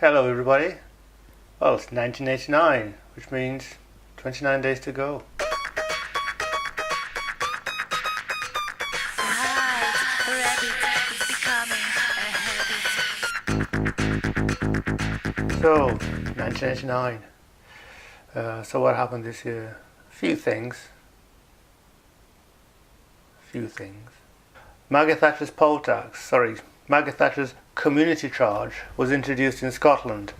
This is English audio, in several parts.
Hello everybody. Well, it's 1989, which means 29 days to go. So, 1989. So what happened this year? Few things. Maggie Thatcher's Maggie Thatcher's community charge was introduced in Scotland.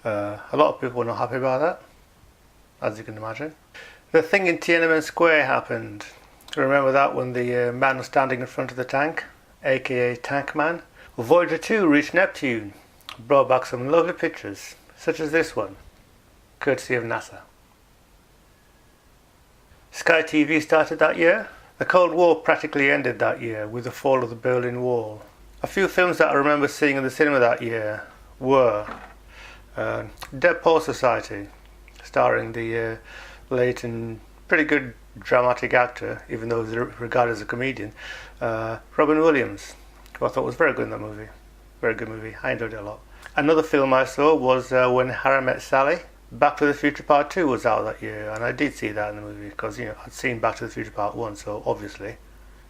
A lot of people were not happy about that, as you can imagine. The thing in Tiananmen Square happened. Remember that when the man was standing in front of the tank, aka Tank Man? Well, Voyager 2 reached Neptune, brought back some lovely pictures, such as this one, courtesy of NASA. Sky TV started that year. The Cold War practically ended that year with the fall of the Berlin Wall. A few films that I remember seeing in the cinema that year were Dead Poets Society, starring the late and pretty good dramatic actor, even though he was regarded as a comedian, Robin Williams, who I thought was very good in that movie. Very good movie. I enjoyed it a lot. Another film I saw was When Harry Met Sally. Back to the Future Part 2 was out that year, and I did see that in the movie because, I'd seen Back to the Future Part 1, so obviously.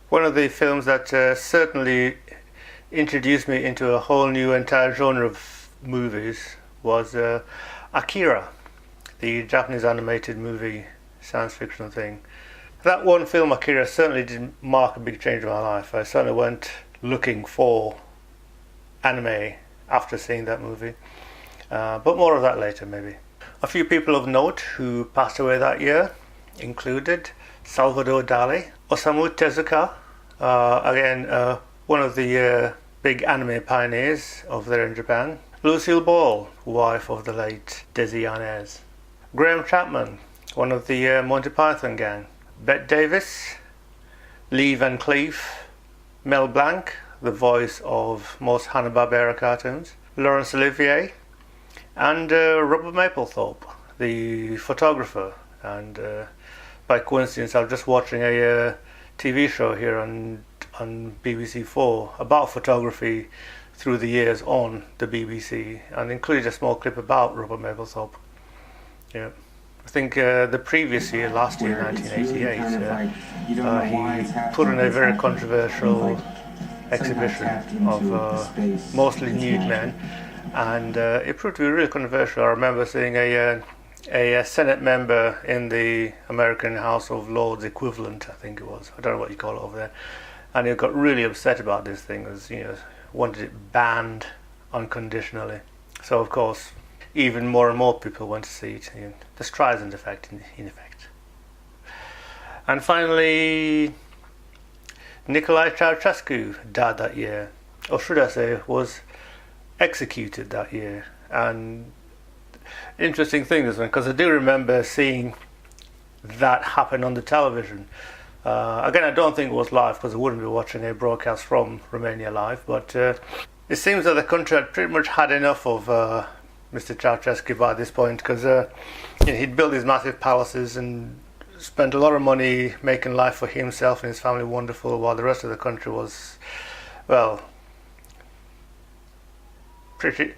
One of the films that certainly introduced me into a whole new entire genre of movies was Akira, the Japanese animated movie, science fiction thing. That one film, Akira, certainly did mark a big change in my life. I certainly went looking for anime after seeing that movie, but more of that later maybe. A few people of note who passed away that year included Salvador Dali, Osamu Tezuka, one of the big anime pioneers over there in Japan, Lucille Ball, wife of the late Desi Arnaz, Graham Chapman, one of the Monty Python gang, Bette Davis, Lee Van Cleef, Mel Blanc, the voice of most Hanna-Barbera cartoons, Laurence Olivier, and Robert Mapplethorpe, the photographer. And by coincidence, I was just watching a TV show here on BBC 4 about photography through the years on the BBC, and included a small clip about Robert Mapplethorpe. Yeah. I think the previous year, last year, 1988, he put in a very controversial exhibition of mostly nude men, and it proved to be really controversial. I remember seeing a Senate member in the American House of Lords equivalent, I think it was. I don't know what you call it over there. And he got really upset about this thing, as wanted it banned unconditionally. So of course, even more and more people went to see it. The Streisand effect, in effect. And finally, Nicolae Ceausescu died that year, or should I say, was executed that year. And interesting thing is, because I do remember seeing that happen on the television. Again, I don't think it was live because I wouldn't be watching a broadcast from Romania live, but it seems that the country had pretty much had enough of Mr. Ceausescu by this point, because he'd built these massive palaces and spent a lot of money making life for himself and his family wonderful, while the rest of the country was, well, pretty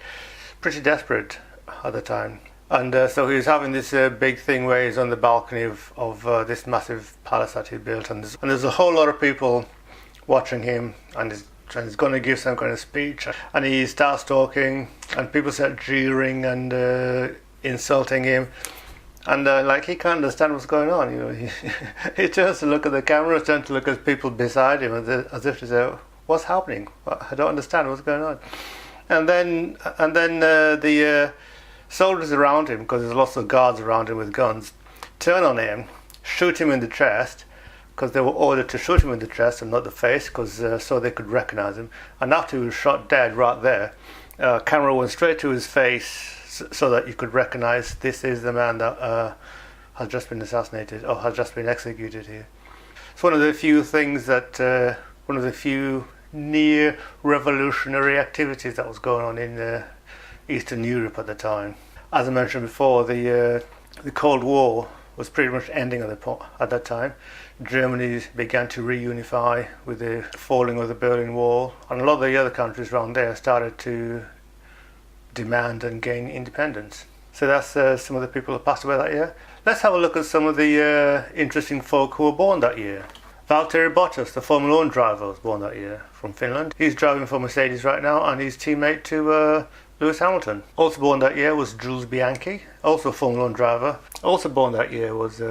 desperate at the time. And so he was having this big thing where he's on the balcony of this massive palace that he built, and there's a whole lot of people watching him, and he's going to give some kind of speech, and he starts talking, and people start jeering and insulting him, and he can't understand what's going on. He turns to look at the camera, turns to look at people beside him, as if to say, "What's happening? I don't understand what's going on." And then the soldiers around him, because there's lots of guards around him with guns, turn on him, shoot him in the chest, because they were ordered to shoot him in the chest and not the face, because so they could recognize him. And after he was shot dead right there, camera went straight to his face so that you could recognize this is the man that has just been assassinated or has just been executed here. It's one of the few things that, one of the few near revolutionary activities that was going on in Eastern Europe at the time. As I mentioned before, the Cold War was pretty much ending at that time. Germany began to reunify with the falling of the Berlin Wall, and a lot of the other countries around there started to demand and gain independence. So that's some of the people who passed away that year. Let's have a look at some of the interesting folk who were born that year. Valtteri Bottas, the Formula 1 driver, was born that year from Finland. He's driving for Mercedes right now, and he's teammate to Lewis Hamilton. Also born that year was Jules Bianchi, also a Formula 1 driver. Also born that year was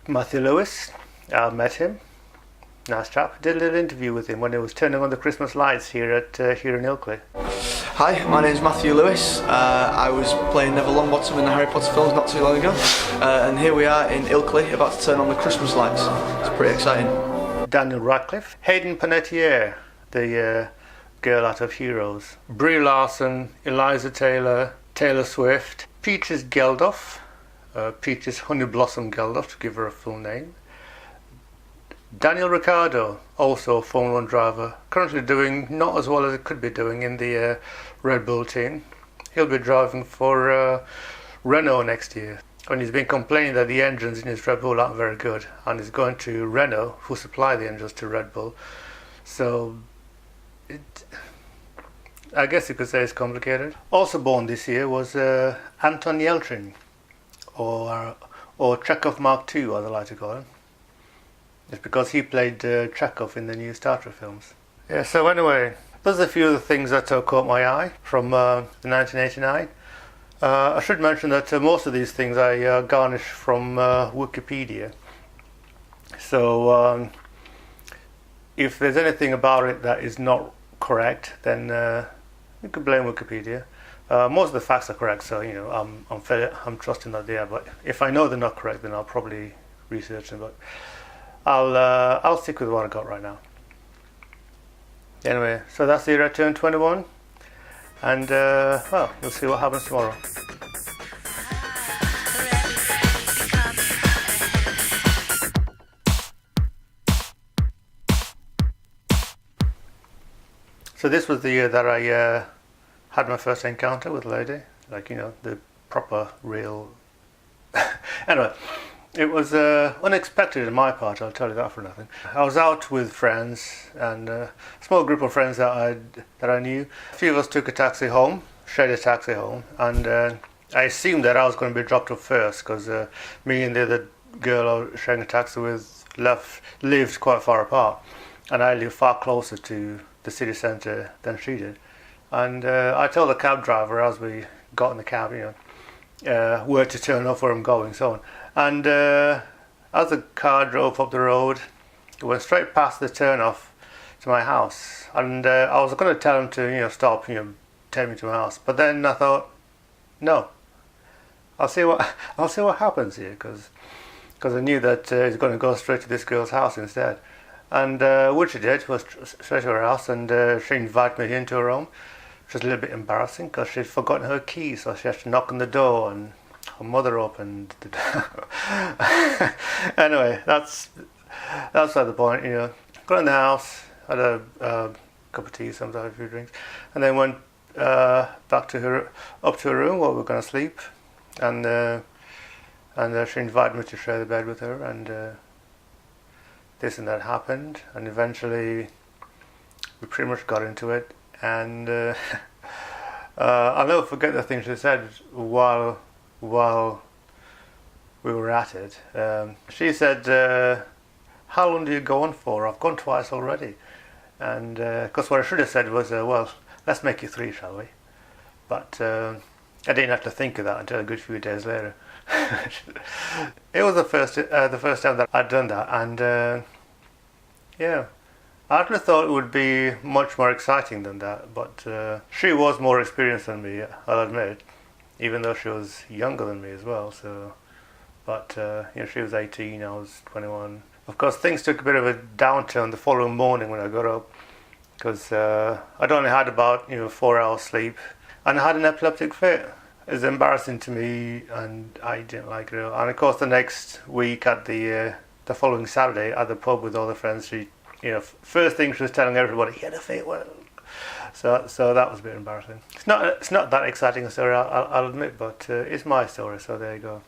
Matthew Lewis. I met him. Nice chap. Did a little interview with him when he was turning on the Christmas lights here in Ilkley. Hi, my name is Matthew Lewis. I was playing Neville Longbottom in the Harry Potter films not too long ago, and here we are in Ilkley about to turn on the Christmas lights. It's pretty exciting. Daniel Radcliffe, Hayden Panettiere, the girl out of Heroes, Brie Larson, Eliza Taylor, Taylor Swift, Peaches Geldof, Peaches Honeyblossom Geldof to give her a full name. Daniel Ricciardo, also a Formula 1 driver, currently doing not as well as he could be doing in the Red Bull team. He'll be driving for Renault next year. And he's been complaining that the engines in his Red Bull aren't very good, and he's going to Renault, who supply the engines to Red Bull. So, I guess you could say it's complicated. Also born this year was Anton Yelchin, or Chekhov Mark II, as I like to call him. It's because he played Chekhov in the new Star Trek films. Yeah, so anyway, those are a few of the things that caught my eye from 1989. I should mention that most of these things I garnished from Wikipedia. So if there's anything about it that is not correct, then you could blame Wikipedia. Most of the facts are correct, so I'm trusting that they are. But if I know they're not correct, then I'll probably research them. But I'll stick with what I got right now. Anyway, so that's the year I turned 21, and well, we'll see what happens tomorrow. So this was the year that I had my first encounter with a lady, like the proper real. Anyway. It was unexpected on my part, I'll tell you that for nothing. I was out with friends, and a small group of friends that I knew. A few of us took a taxi home, shared a taxi home, and I assumed that I was going to be dropped off first, because me and the other girl I was sharing a taxi with lived quite far apart, and I lived far closer to the city centre than she did. And I told the cab driver as we got in the cab, where to turn off, where I'm going, so on. And as the car drove up the road, it went straight past the turn-off to my house. And I was going to tell him to, stop, take me to my house. But then I thought, no, I'll see what happens here, because I knew that he's going to go straight to this girl's house instead. And what she did was straight to her house, and she invited me into her home, which was a little bit embarrassing because she'd forgotten her key, so she had to knock on the door, and her mother opened the door. Anyway, that's beside the point. Got in the house, had a cup of tea, sometimes a few drinks, and then went back to her, up to her room where we were going to sleep, and she invited me to share the bed with her, and this and that happened, and eventually we pretty much got into it, and I'll never forget the thing she said while we were at it. She said, how long do you go on for? I've gone twice already. And because what I should have said was, well, let's make it 3, shall we? But I didn't have to think of that until a good few days later. It was the first time that I'd done that, and yeah, I actually thought it would be much more exciting than that, but she was more experienced than me, I'll admit, even though she was younger than me as well. So, but she was 18, I was 21. Of course, things took a bit of a downturn the following morning when I got up, because I'd only had about 4 hours sleep, and I had an epileptic fit. It was embarrassing to me, and I didn't like it. And of course, the next week at the following Saturday at the pub with all the friends, she, first thing she was telling everybody, "He had a fit." Well, so that was a bit embarrassing. It's not that exciting a story, I'll admit, but it's my story. So there you go.